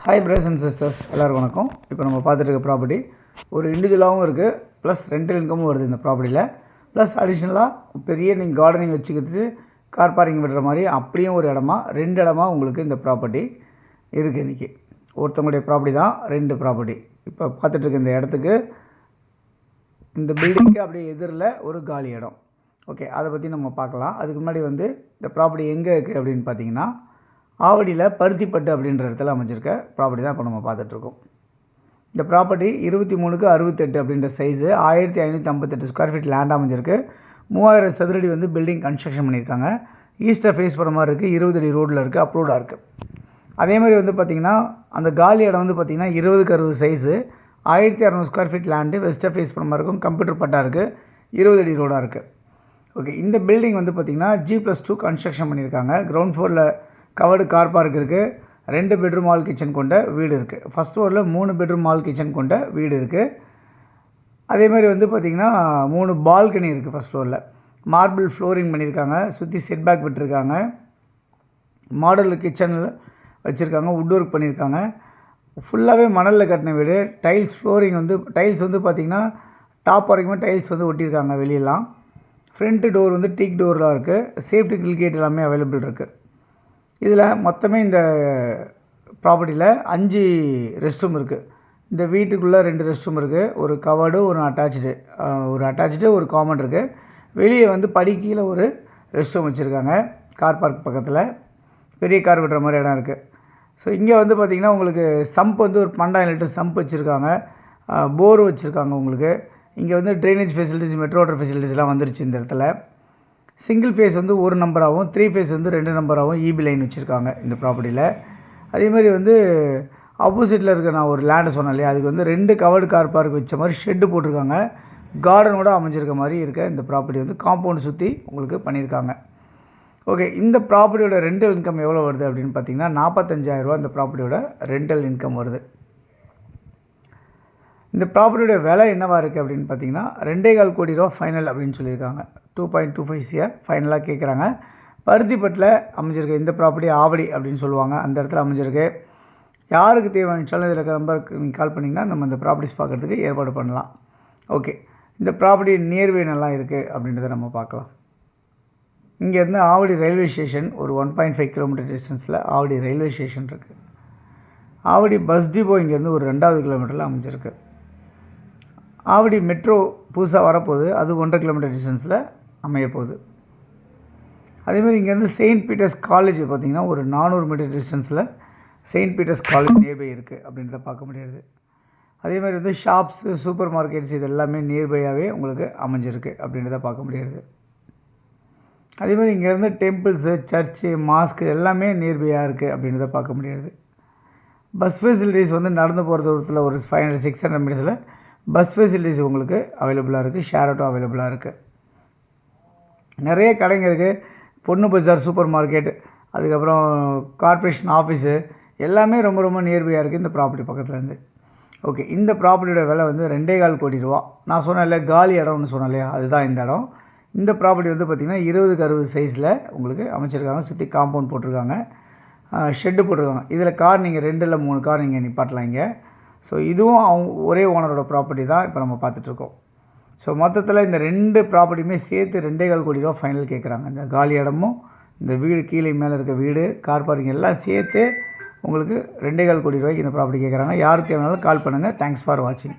Hi brothers and sisters, எல்லோரும் வணக்கம். இப்போ நம்ம பார்த்துட்டு இருக்க ப்ராப்பர்ட்டி ஒரு இண்டிவிஜுவலாகவும் இருக்குது, ப்ளஸ் ரெண்டல் இன்கமும் வருது இந்த ப்ராப்பர்ட்டியில். ப்ளஸ் அடிஷ்னலாக பெரிய நீங்கள் கார்டனிங் வச்சுக்கிட்டு கார் பார்க்கிங் விடுற மாதிரி அப்படியும் ஒரு இடமா 2 இடமா உங்களுக்கு இந்த ப்ராப்பர்ட்டி இருக்குது. இன்றைக்கி ஒருத்தவங்களுடைய ப்ராப்பர்ட்டி தான் 2 ப்ராப்பர்ட்டி. இப்போ பார்த்துட்ருக்க இந்த இடத்துக்கு இந்த பில்டிங்க்கு அப்படியே எதிரில் ஒரு காலி இடம். ஓகே, அதை பற்றி நம்ம பார்க்கலாம். அதுக்கு முன்னாடி இந்த ப்ராப்பர்ட்டி எங்கே இருக்குது அப்படின்னு பார்த்தீங்கன்னா, ஆவடியில் பருத்திப்பட்டு அப்படின்ற இடத்துல அமைஞ்சிருக்க ப்ராப்பர்ட்டி தான் இப்போ நம்ம பார்த்துட்ருக்கோம். இந்த ப்ராப்பர்ட்டி 23க்கு 68 அப்படின்ற சைஸு 1558 ஸ்கொயர் ஃபீட் லேண்ட் அமைஞ்சிருக்கு. 3000 சதுரடி பில்டிங் கன்ஸ்ட்ரக்ஷன் பண்ணியிருக்காங்க. ஈஸ்ட்டை ஃபேஸ் பண்ண மாதிரி இருக்குது, 20 அடி ரோட்டில் இருக்குது, அப்ரூவ்டாக இருக்குது. அதே மாதிரி பார்த்திங்கன்னா அந்த காலி இடம் பார்த்திங்கன்னா 20க்கு 60 சைஸு 1600 ஸ்கொயர் ஃபீட் லேண்டு, வெஸ்ட்டை ஃபேஸ் பண்ண மாதிரி இருக்கும், கம்ப்யூட்டர் பட்டா இருக்குது, 20 அடி ரோடாக இருக்குது. ஓகே, இந்த பில்டிங் பார்த்திங்கன்னா G+2 கன்ஸ்ட்ரக்ஷன் பண்ணியிருக்காங்க. கிரவுண்ட் ஃப்ளோரில் கவர்டு கார் பார்க் இருக்குது, 2 பெட்ரூம் ஹால் கிச்சன் கொண்ட வீடு இருக்குது. ஃபஸ்ட் ஃப்ளோரில் 3 பெட்ரூம் ஹால் கிச்சன் கொண்ட வீடு இருக்குது. அதேமாதிரி பார்த்திங்கன்னா 3 பால்கனி இருக்குது. ஃபஸ்ட் ஃப்ளோரில் மார்பிள் ஃப்ளோரிங் பண்ணியிருக்காங்க, சுற்றி செட்பேக் விட்டுருக்காங்க, மாடல் கிச்சனில் வச்சுருக்காங்க, வுட் ஒர்க் பண்ணியிருக்காங்க. ஃபுல்லாகவே மணலில் கட்டின வீடு. டைல்ஸ் ஃப்ளோரிங் டைல்ஸ் பார்த்திங்கன்னா டாப் வரைக்குமே டைல்ஸ் ஒட்டியிருக்காங்க. வெளியெல்லாம் ஃப்ரண்ட்டு டோர் டீக் டோர்லாம் இருக்குது. சேஃப்டி கிரில் கேட் எல்லாமே அவைலபிள் இருக்குது. இதில் மொத்தமே இந்த ப்ராப்பர்ட்டியில் 5 ரெஸ்ட் ரூம் இருக்குது. இந்த வீட்டுக்குள்ளே 2 ரெஸ்ட் ரூம் இருக்குது, ஒரு கவர்டு, ஒரு அட்டாச்சு, ஒரு காமன் இருக்குது. வெளியே படி கீழே ஒரு ரெஸ்ட் ரூம் வச்சுருக்காங்க. கார் பார்க் பக்கத்தில் பெரிய கார் விடுற மாதிரி இடம் இருக்குது. ஸோ இங்கே பார்த்திங்கன்னா உங்களுக்கு சம்ப் ஒரு 12 லிட்டர் சம்ப் வச்சுருக்காங்க, போர் வச்சுருக்காங்க. உங்களுக்கு இங்கே ட்ரைனேஜ் ஃபெசிலிட்டிஸ், மெட்ரோ வாட்டர் ஃபெசிலிட்டிஸ்லாம் வந்துருச்சு இந்த இடத்துல. சிங்கிள் ஃபேஸ் 1 நம்பராகவும் 3 ஃபேஸ் 2 நம்பராகவும் ஈபி லைன் வச்சுருக்காங்க இந்த ப்ராப்பர்ட்டியில். அதேமாதிரி ஆப்போசிட்டில் இருக்க நான் ஒரு லேண்டு சொன்னேன் இல்லையா, அதுக்கு 2 கவர்டு கார் பார்க் வச்ச மாதிரி ஷெட்டு போட்டிருக்காங்க. கார்டனோட அமைஞ்சிருக்க மாதிரி இருக்க இந்த ப்ராப்பர்ட்டி காம்பவுண்ட் சுற்றி உங்களுக்கு பண்ணியிருக்காங்க. ஓகே, இந்த ப்ராப்பர்ட்டியோட ரெண்டல் இன்கம் எவ்வளோ வருது அப்படின்னு பார்த்தீங்கன்னா 45,000 இந்த ப்ராப்பர்ட்டியோட ரெண்டல் இன்கம் வருது. இந்த ப்ராப்பர்ட்டியோட விலை என்னவாக இருக்குது அப்படின்னு பார்த்தீங்கன்னா 2.25 கோடி ரூபா ஃபைனல் அப்படின்னு சொல்லியிருக்காங்க. 2.25 CR ஃபைனலாக கேட்குறாங்க. பருத்திப்பட்டில் அமைஞ்சிருக்கு இந்த ப்ராப்பர்ட்டி. ஆவடி அப்படின்னு சொல்லுவாங்க, அந்த இடத்துல அமைஞ்சிருக்கு. யாருக்கு தேவைச்சாலும் இதில் நம்பருக்கு நீங்கள் கால் பண்ணிங்கன்னா நம்ம இந்த ப்ராப்பர்ட்டிஸ் பார்க்குறதுக்கு ஏற்பாடு பண்ணலாம். ஓகே, இந்த ப்ராப்பர்ட்டி நியர்வே நல்லா இருக்குது அப்படின்றத நம்ம பார்க்கலாம். இங்கேருந்து ஆவடி ரயில்வே ஸ்டேஷன் ஒரு 1.5 கிலோமீட்டர் டிஸ்டன்ஸில் ஆவடி ரயில்வே ஸ்டேஷன் இருக்குது. ஆவடி பஸ் டிப்போ இங்கேருந்து ஒரு 2வது கிலோமீட்டரில் அமைஞ்சிருக்கு. ஆவடி மெட்ரோ புதுசாக வரப்போகுது, அது 1.5 கிலோமீட்டர் டிஸ்டன்ஸில் அமையப்போகுது. அதேமாதிரி இங்கேருந்து செயின்ட் பீட்டர்ஸ் காலேஜ் பார்த்திங்கன்னா ஒரு 400 மீட்டர் டிஸ்டன்ஸில் செயின்ட் பீட்டர்ஸ் காலேஜ் நியர்பை இருக்குது அப்படின்றத பார்க்க முடியாது. அதேமாதிரி ஷாப்ஸு, சூப்பர் மார்க்கெட்ஸ் இது எல்லாமே நியர்பையாகவே உங்களுக்கு அமைஞ்சிருக்கு அப்படின்றத பார்க்க முடியாது. அதேமாதிரி இங்கேருந்து டெம்பிள்ஸு, சர்ச்சு, மாஸ்க்கு எல்லாமே நியர்பையாக இருக்குது அப்படின்றத பார்க்க முடியாது. பஸ் ஃபெசிலிட்டிஸ் நடந்து போகிற தூரத்தில் ஒரு 500-600 மீட்டர்ஸில் பஸ் ஃபெசிலிட்டிஸ் உங்களுக்கு அவைலபிளாக இருக்குது. ஷேர் ஆட்டோ அவைலபிளாக இருக்குது. நிறைய கடைங்க இருக்குது. பொண்ணு பஜார் சூப்பர் மார்க்கெட், அதுக்கப்புறம் கார்ப்பரேஷன் ஆஃபீஸு எல்லாமே ரொம்ப ரொம்ப நியர்பையாக இருக்குது இந்த ப்ராப்பர்ட்டி பக்கத்துலேருந்து. ஓகே, இந்த ப்ராப்பர்ட்டியோட விலை 2.25 கோடி ரூபா. நான் சொன்னேன் இல்லையா, காலி இடம்னு சொன்னேன் இல்லையா, அதுதான் இந்த இடம். இந்த ப்ராப்பர்ட்டி பார்த்திங்கன்னா 20க்கு 60 சைஸில் உங்களுக்கு அமைச்சிருக்காங்க. சுற்றி காம்பவுண்ட் போட்டிருக்காங்க, ஷெட்டு போட்டிருக்காங்க. இதில் கார் நீங்கள் 2 இல்லை 3 கார் நீங்கள் நிப்பாட்டலாம் இங்கே. ஸோ இதுவும் ஒரே ஓனரோட ப்ராப்பர்ட்டி தான் இப்போ நம்ம பார்த்துட்ருக்கோம். ஸோ மொத்தத்தில் இந்த 2 ப்ராப்பர்ட்டியுமே சேர்த்து 2.25 கோடி ரூபா ஃபைனல் கேட்குறாங்க. இந்த காலி இடமும், இந்த வீடு கீழே மேலே இருக்க வீடு, கார் பார்க்கிங் எல்லாம் சேர்த்து உங்களுக்கு 2.25 கோடி ரூபாய்க்கு இந்த ப்ராப்பர்ட்டி கேட்குறாங்க. யாருக்கு தேவைனாலும் கால் பண்ணுங்கள். தேங்க்ஸ் ஃபார் வாட்சிங்.